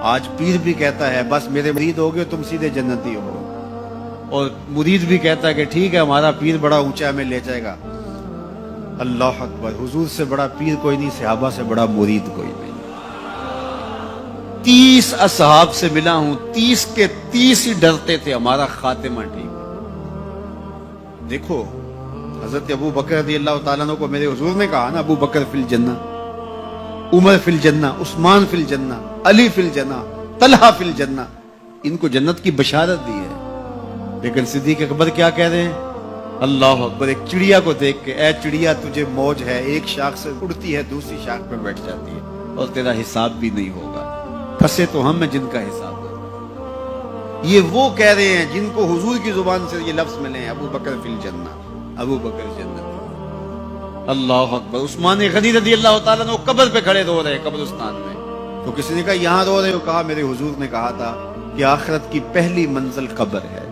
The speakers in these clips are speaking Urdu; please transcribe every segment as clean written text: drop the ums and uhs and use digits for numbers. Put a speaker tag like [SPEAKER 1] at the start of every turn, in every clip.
[SPEAKER 1] آج پیر بھی کہتا ہے بس میرے مرید ہو گئے تم سیدھے جنتی ہو، اور مرید بھی کہتا ہے کہ ٹھیک ہے ہمارا پیر بڑا اونچا میں لے جائے گا۔ اللہ اکبر، حضور سے بڑا پیر کوئی نہیں، صحابہ سے بڑا مرید کوئی نہیں۔ 30 اصحاب سے ملا ہوں، 30 کے 30 ہی ڈرتے تھے ہمارا خاتمہ ٹھیک۔ دیکھو حضرت ابو بکر رضی اللہ تعالیٰ عنہ کو میرے حضور نے کہا نا، ابو بکر فی الجنہ، عمر فی الجنہ، عثمان فی الجنہ، علی فی الجنہ، طلحہ فی الجنہ، ان کو جنت کی بشارت دی ہے۔ لیکن صدیق اکبر کیا کہہ رہے ہیں؟ اللہ اکبر، ایک چڑیا کو دیکھ کے، اے چڑیا تجھے موج ہے، ایک شاخ سے اڑتی ہے دوسری شاخ پہ بیٹھ جاتی ہے اور تیرا حساب بھی نہیں ہوگا، پھنسے تو ہم ہیں جن کا حساب ہوگا۔ یہ وہ کہہ رہے ہیں جن کو حضور کی زبان سے یہ لفظ ملے ہیں، ابو بکر فی الجنہ، ابو بکر جنت۔ اللہ اکبر، عثمان غنی رضی اللہ تعالیٰ عنہ قبر پہ کھڑے رو رہے قبرستان میں، تو کسی نے کہا یہاں رو رہے ہو؟ کہا میرے حضور نے کہا تھا کہ آخرت کی پہلی منزل قبر ہے۔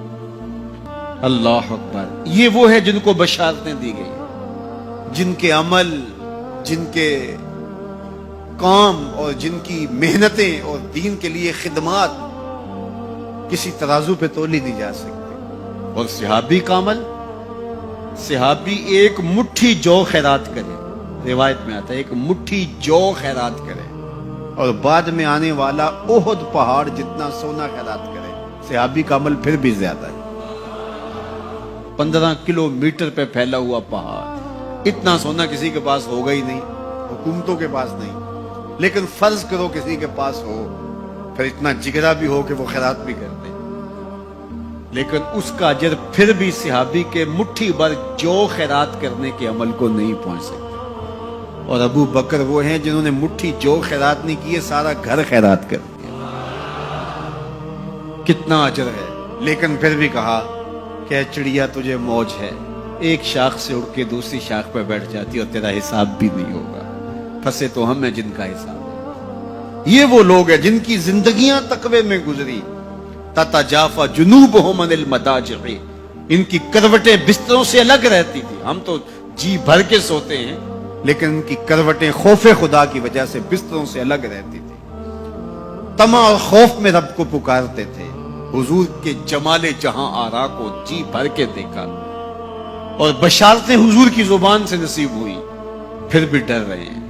[SPEAKER 1] اللہ اکبر، یہ وہ ہے جن کو بشارتیں دی گئی، جن کے عمل، جن کے کام اور جن کی محنتیں اور دین کے لیے خدمات کسی ترازو پہ تولی نہیں جا سکتے۔ اور صحابی کا عمل، صحابی ایک مٹھی جو خیرات کرے، روایت میں آتا ہے ایک مٹھی جو خیرات کرے، اور بعد میں آنے والا احد پہاڑ جتنا سونا خیرات کرے، صحابی کا عمل پھر بھی زیادہ ہے۔ 15 کلومیٹر پہ پھیلا ہوا پہاڑ، اتنا سونا کسی کے پاس ہوگا ہی نہیں، حکومتوں کے پاس نہیں، لیکن فرض کرو کسی کے پاس ہو، پھر اتنا جگرا بھی ہو کہ وہ خیرات بھی کرتے، لیکن اس کا اجر پھر بھی صحابی کے مٹھی بھر جو خیرات کرنے کے عمل کو نہیں پہنچ سکتے۔ اور ابو بکر وہ ہیں جنہوں نے مٹھی جو خیرات نہیں کی ہے، سارا گھر خیرات کر دیا، کتنا اجر ہے۔ لیکن پھر بھی کہا کہ چڑیا تجھے موج ہے، ایک شاخ سے اڑ کے دوسری شاخ پہ بیٹھ جاتی اور تیرا حساب بھی نہیں ہوگا، پھنسے تو ہم ہیں جن کا حساب ہوگا۔ یہ وہ لوگ ہیں جن کی زندگیاں تقوی میں گزری، تتجافا جنوبہم عن المضاجع، ان کی کروٹیں بستروں سے الگ رہتی تھی۔ ہم تو جی بھر کے سوتے ہیں، لیکن ان کی کروٹیں خوف خدا کی وجہ سے بستروں سے الگ رہتی تھی۔ طمع اور خوف میں رب کو پکارتے تھے، حضور کے جمال جہاں آرا کو جی بھر کے دیکھا، اور بشارتیں حضور کی زبان سے نصیب ہوئی، پھر بھی ڈر رہے ہیں۔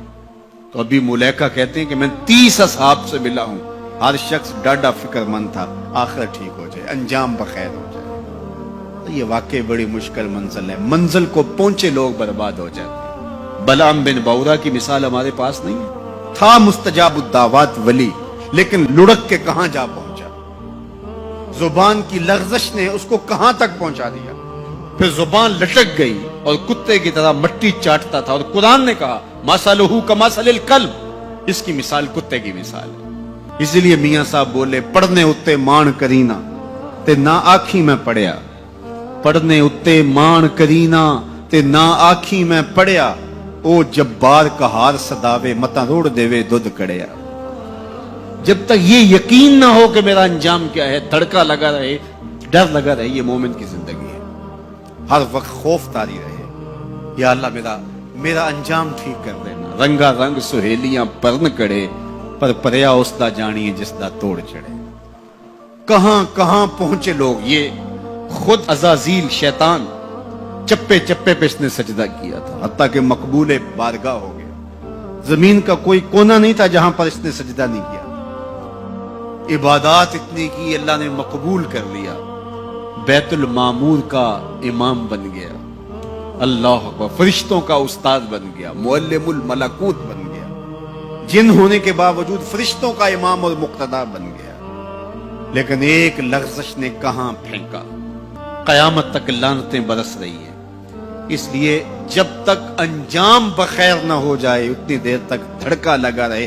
[SPEAKER 1] تو ابھی ملیکہ کہتے ہیں کہ میں 30 اصحاب سے ملا ہوں، ہر شخص ڈاڈا فکر مند تھا آخر ٹھیک ہو جائے، انجام بخیر ہو جائے۔ تو یہ واقعی بڑی مشکل منزل ہے، منزل کو پہنچے لوگ برباد ہو جاتے ہیں۔ بلعام بن باورا کی مثال ہمارے پاس نہیں ہے، تھا مستجاب الدعوات ولی، لیکن لڑک کے کہاں جا پہنچا، زبان کی لغزش نے اس کو کہاں تک پہنچا دیا، پھر زبان لٹک گئی اور کتے کی طرح مٹی چاٹتا تھا، اور قرآن نے کہا مثلہ کمثل الکلب، اس کی مثال کتے کی مثال ہے۔ اسی لیے میاں صاحب بولے پڑھنے اتے مان کرینا تے نہ آکھی میں پڑھیا، پڑھنے اتے مان کرینا تے نہ آکھی میں پڑھیا، او جبار کہار صداوے متا روڑ دیوے دودھ کڑیا۔ جب تک یہ یقین نہ ہو کہ میرا انجام کیا ہے، دھڑکا لگا رہے، ڈر لگا رہے، یہ مومن کی زندگی ہے۔ ہر وقت خوف طاری رہے، یا اللہ میرا انجام ٹھیک کر دینا۔ رنگا رنگ سہیلیاں پرن کڑے، پر پریا اس دا جانی جس دا توڑ چڑھے۔ کہاں کہاں پہنچے لوگ، یہ خود عزازیل شیطان چپے چپے پہ اس نے سجدہ کیا تھا، حتیٰ کہ مقبول بارگاہ ہو گیا۔ زمین کا کوئی کونا نہیں تھا جہاں پر اس نے سجدہ نہیں کیا، عبادات اتنی کی اللہ نے مقبول کر لیا، بیت المعمور کا امام بن گیا، اللہ اکبر، فرشتوں کا استاد بن گیا، معلم الملکوت بن گیا، جن ہونے کے باوجود فرشتوں کا امام اور مقتدا بن گیا۔ لیکن ایک لغزش نے کہاں پھینکا، قیامت تک لعنتیں برس رہی ہیں۔ اس لیے جب تک انجام بخیر نہ ہو جائے اتنی دیر تک دھڑکا لگا رہے۔